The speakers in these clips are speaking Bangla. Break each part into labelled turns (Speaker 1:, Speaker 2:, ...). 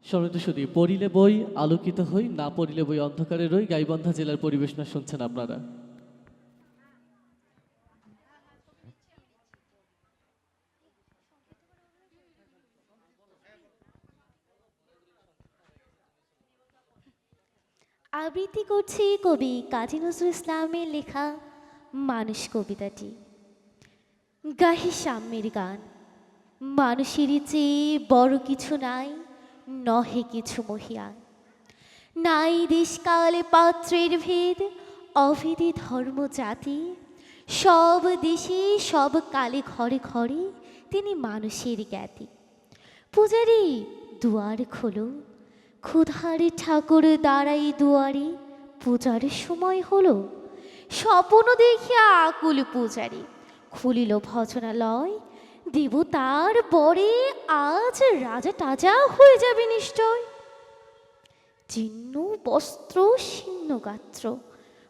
Speaker 1: সম্মানিত সুধী, পড়িলে বই আলোকিত হই, না পড়িলে বই অন্ধকারে রই। গাইবান্ধা জেলার পরিবেশনা শুনছেন আপনারা।
Speaker 2: আবৃত্তি করছি কবি কাজী নজরুল ইসলামের লেখা মানুষ কবিতাটি। গাহি সাম্যের গান। মানুষেরই চেয়ে বড় কিছু নাই, নহে কিছু মহিয়ান। নাই দেশকালে পাত্রের ভেদ, অভেদে ধর্ম জাতি। সব দেশে সব কালে ঘরে ঘরে তিনি মানুষের জ্ঞাতি। পূজারি দুয়ার খোলো, ক্ষুধারে ঠাকুর দাঁড়াই দুয়ারে। পূজার সময় হলো, স্বপ্ন দেখিয়া আকুল পূজারি। খুলিল ভজনালয়, দেবতার বরে আজ রাজা টাজা হয়ে যাবে নিশ্চয়। জীর্ণ বস্ত্র শীর্ণ গাত্র,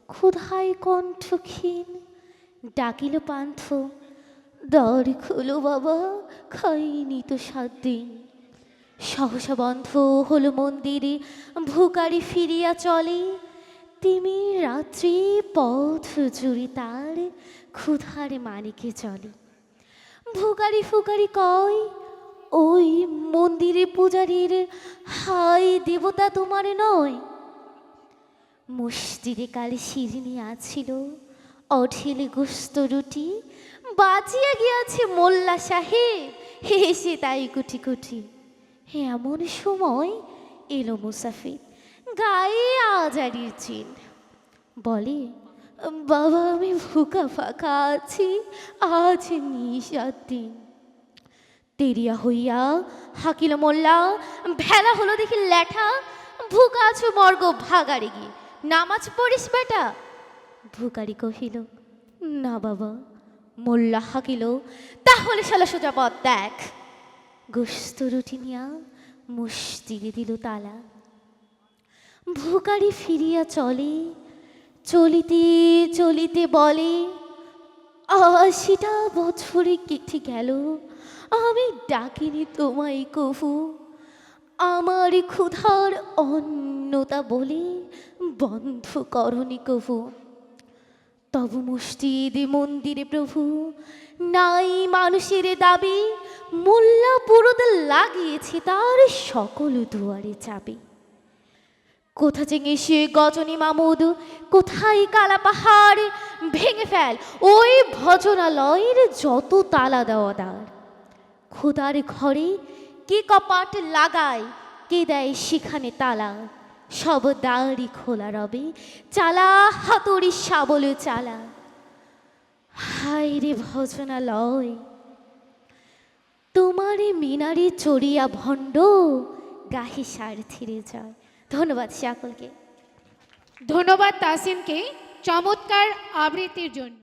Speaker 2: ক্ষুধায় কণ্ঠ ক্ষীণ। ডাকিল পান্থ, দ্বার খোলো বাবা, খাইনি তো 7 দিন। সহসা বন্ধ হলো মন্দিরে, ভুকারি ফিরিয়া চলে। তিমির রাত্রি পথ জুড়ে তার, ক্ষুধার মানিকে চলে। ভুকারি ফুকারি কয়, ওই মন্দিরে পূজারীর, হাই দেবতা তোমার নয়। মসজিদে কালে শিরিনি আছিল, অঢেলে গোস্ত রুটি। বাঁচিয়া গিয়াছে মোল্লা সাহেব, হেসে তাই কুটি কুটি। এমন সময় এলো মুসাফির, গায়ে আজারির চিন। বলে, বাবা আমি ভুকা ফাঁকা আছি, আজ নিশার দিন। তেরিয়া হইয়া হাকিল মোল্লা, ভেলা হলো দেখি ল্যাঠা। ভুকা আছো মর্গ ভাগারে গিয়ে, নামাজ পড়িস বেটা। ভুকারি কহিল, না বাবা। মোল্লা হাকিল, তাহলে শালা সোজা পথ দেখ। গোস্ত রুটি নিয়া মসজিদে দিল তালা। ভুকারি ফিরিয়া চলে, চলিতে চলিতে বলে, 80টা বছরে কেটে গেল, আমি ডাকিনি তোমায় কভু। আমার ক্ষুধার অন্নতা বলে বন্ধ করনি কভু। তব মসজিদে মন্দিরে প্রভু, নাই মানুষের দাবি। মোল্লা পুরোতে লাগিয়েছে তার সকল দুয়ারে চাবি। কোথা চেঙে সে গজনী মামুদ, কোথায় কালা পাহাড়। ভেঙে ফেল ওই ভজনালয়ের যত তালা দেওয়া দ্বার। খোদার ঘরে কে কপাট লাগায়, কে দেয় সেখানে তালা। সব দ্বারই খোলা রবে, চালা হাতুড়ি শাবলে চালা। হায় রে ভজনালয়, তোমারে মিনারে চড়িয়া ভণ্ড, গাহি সারথিরে যায়। ধন্যবাদ সকলকে।
Speaker 3: ধন্যবাদ তাসিনকে চমৎকার আবৃত্তির জন্য।